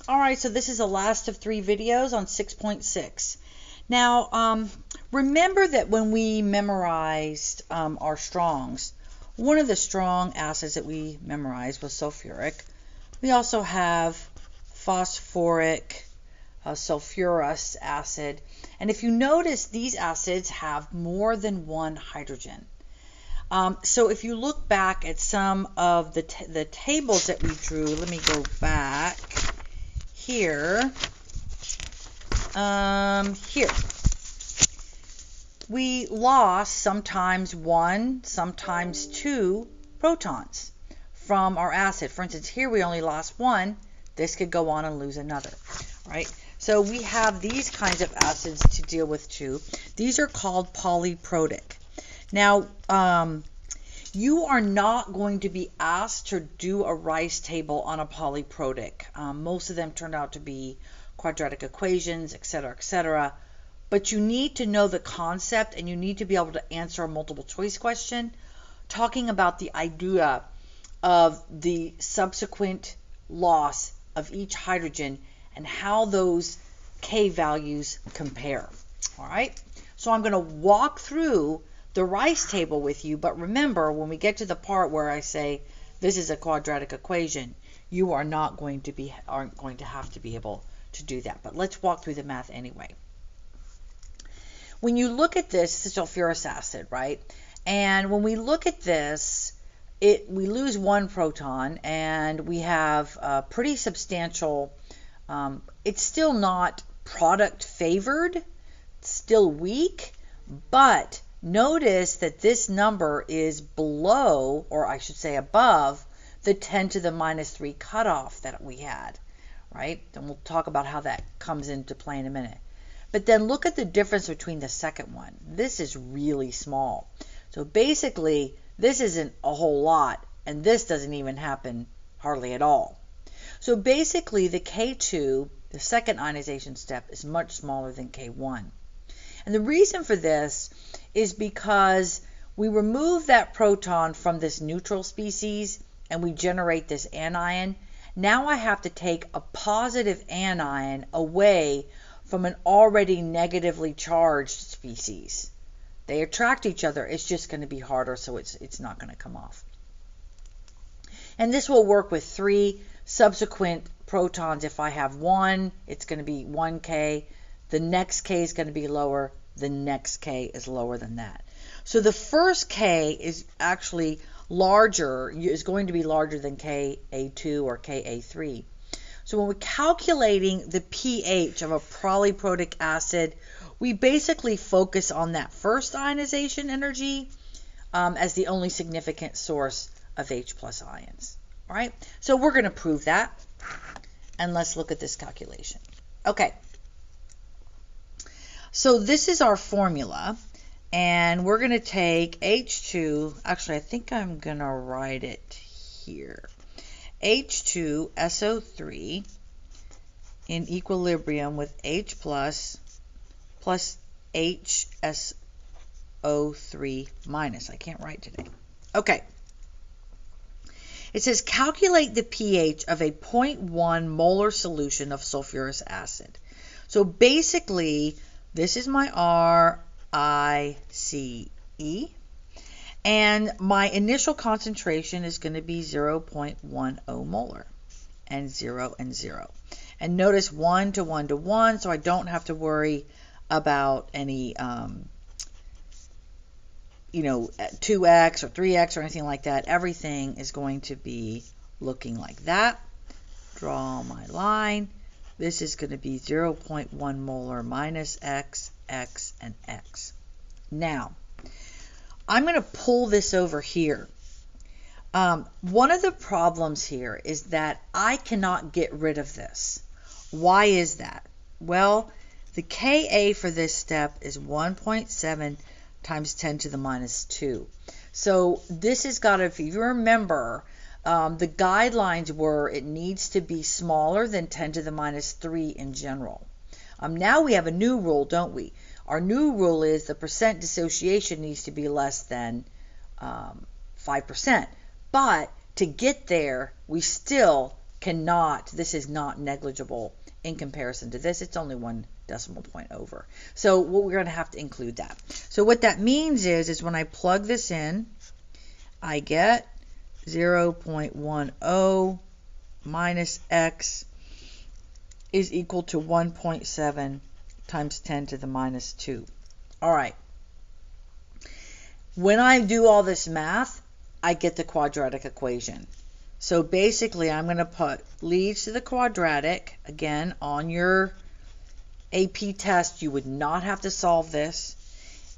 All right, so this is the last of 3 videos on 6.6. Now, remember that when we memorized our strongs, one of the strong acids that we memorized was sulfuric. We also have phosphoric, sulfurous acid. And if you notice, these acids have more than one hydrogen. So if you look back at some of the tables that we drew, let me go back here. Here. We lost sometimes 1, sometimes 2 protons from our acid. For instance, here we only lost 1. This could go on and lose another, right? So we have these kinds of acids to deal with too. These are called polyprotic. Now, you are not going to be asked to do a Rice table on a polyprotic. Most of them turned out to be quadratic equations, etc., etc. But you need to know the concept, and you need to be able to answer a multiple choice question talking about the idea of the subsequent loss of each hydrogen and how those K values compare. All right, so I'm going to walk through the Rice table with you, but remember, when we get to the part where I say this is a quadratic equation, you are not going to aren't going to have to be able to do that. But let's walk through the math anyway. When you look at this, it's sulfurous acid, right? And when we look at this, we lose 1 proton, and we have a pretty substantial, it's still not product favored, it's still weak, but notice that this number is below, or I should say above, the 10 to the minus 3 cutoff that we had, right? And we'll talk about how that comes into play in a minute. But then look at the difference between the second one. This is really small. So basically, this isn't a whole lot, and this doesn't even happen hardly at all. So basically, the K2, the second ionization step, is much smaller than K1. And the reason for this is because we remove that proton from this neutral species and we generate this anion. Now I have to take a positive anion away from an already negatively charged species. They attract each other. It's just going to be harder, so it's not going to come off. And this will work with 3 subsequent protons. If I have 1, it's going to be 1K. The next K is going to be lower. The next K is lower than that. So the first K is actually larger, is going to be larger than Ka2 or Ka3. So when we're calculating the pH of a polyprotic acid, we basically focus on that first ionization energy as the only significant source of H+ ions. All right, so we're going to prove that, and let's look at this calculation. Okay, so this is our formula, and we're going to take H2, actually I think I'm going to write it here, H2SO3 in equilibrium with H+ plus HSO3 minus. I can't write today. Okay. It says calculate the pH of a 0.1 molar solution of sulfurous acid. So basically, this is my RICE, and my initial concentration is going to be 0.10 molar, and 0 and 0. And notice 1 to 1 to 1, so I don't have to worry about any 2x or 3x or anything like that. Everything is going to be looking like that. Draw my line. This is going to be 0.1 molar minus x, x, and x. Now, I'm going to pull this over here. One of the problems here is that I cannot get rid of this. Why is that? Well, the Ka for this step is 1.7 times 10 to the minus 2. So this has got to, if you remember, the guidelines were it needs to be smaller than 10 to the minus 3 in general. Now we have a new rule, don't we? Our new rule is the percent dissociation needs to be less than 5%. But to get there, we still this is not negligible in comparison to this. It's only 1 decimal point over. So we're going to have to include that. So what that means is when I plug this in, I get 0.10 minus x is equal to 1.7 times 10 to the minus 2. All right. When I do all this math, I get the quadratic equation. So basically, I'm going to put leads to the quadratic. Again, on your AP test, you would not have to solve this.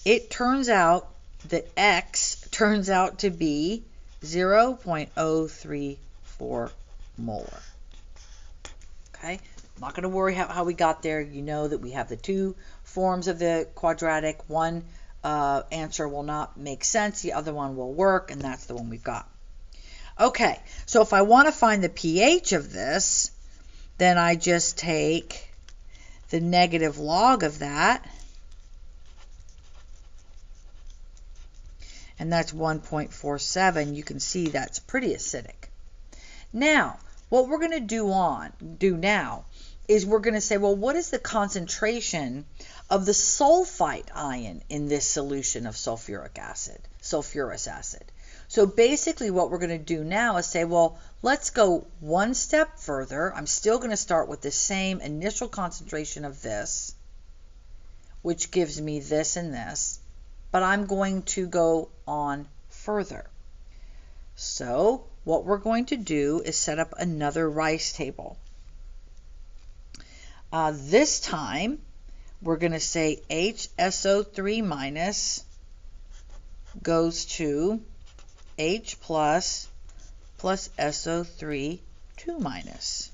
It turns out that x turns out to be 0.034 molar. Okay, I'm not going to worry how we got there. You know that we have the two forms of the quadratic. One answer will not make sense. The other one will work, and that's the one we've got. Okay, so if I want to find the pH of this, then I just take the negative log of that, and that's 1.47. You can see that's pretty acidic. Now, what we're going to do now is we're going to say, well, what is the concentration of the sulfite ion in this solution of sulfurous acid? So basically what we're going to do now is say, well, let's go one step further. I'm still going to start with the same initial concentration of this, which gives me this and this, but I'm going to go on further. So what we're going to do is set up another Rice table. This time, we're going to say HSO3 minus goes to H plus SO3 2 minus.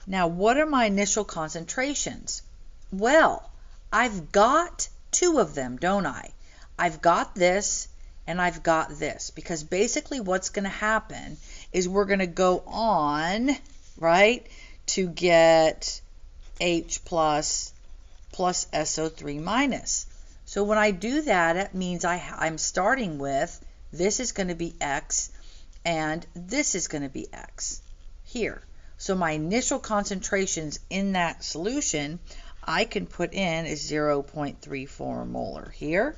Now, what are my initial concentrations? Well, I've got two of them, don't I? I've got this and I've got this, because basically what's going to happen is we're going to go on, right, to get H plus SO3 minus. So when I do that, it means I'm starting with this is going to be X and this is going to be X here. So my initial concentrations in that solution I can put in is 0.34 molar here,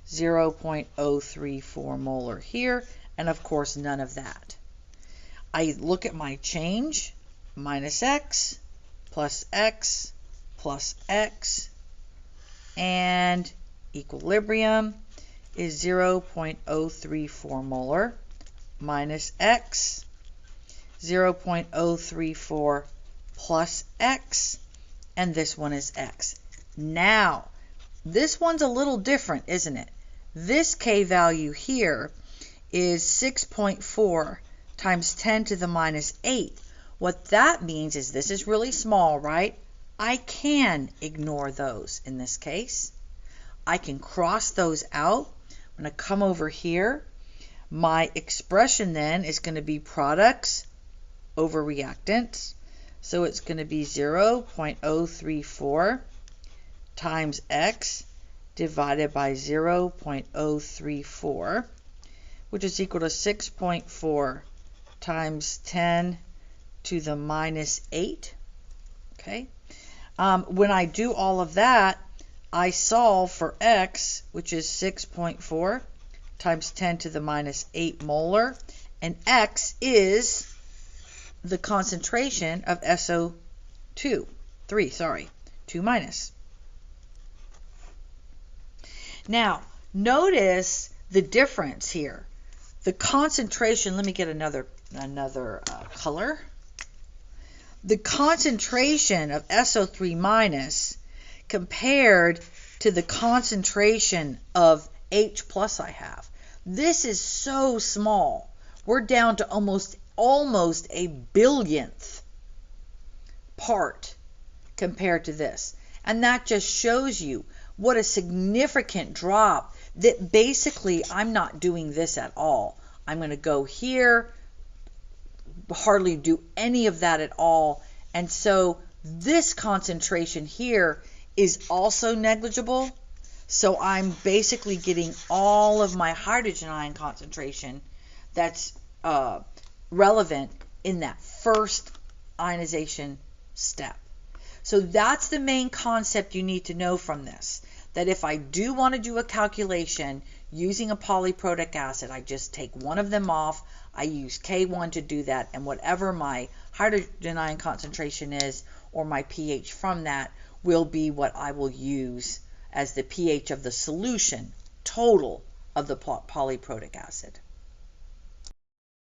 0.034 molar here, and of course none of that. I look at my change, minus X plus X plus X, and equilibrium is 0.034 molar minus X, 0.034 plus X, and this one is X. Now, this one's a little different, isn't it? This K value here is 6.4 times 10 to the minus 8. What that means is this is really small, right? I can ignore those in this case. I can cross those out. I'm going to come over here. My expression then is going to be products over reactants. So it's going to be 0.034 times X divided by 0.034, which is equal to 6.4 times 10 to the minus 8. Okay. When I do all of that, I solve for X, which is 6.4 times 10 to the minus 8 molar, and X is the concentration of SO2 minus. Now, notice the difference here. The concentration, let me get another color. The concentration of SO3 minus compared to the concentration of H plus I have. This is so small. We're down to almost a billionth part compared to this. And that just shows you what a significant drop, that basically I'm not doing this at all. I'm going to go here, hardly do any of that at all. And so this concentration here is also negligible. So I'm basically getting all of my hydrogen ion concentration that's relevant in that first ionization step. So that's the main concept you need to know from this, that if I do want to do a calculation using a polyprotic acid, I just take one of them off, I use K1 to do that, and whatever my hydrogen ion concentration is, or my pH from that, will be what I will use as the pH of the solution total of the polyprotic acid.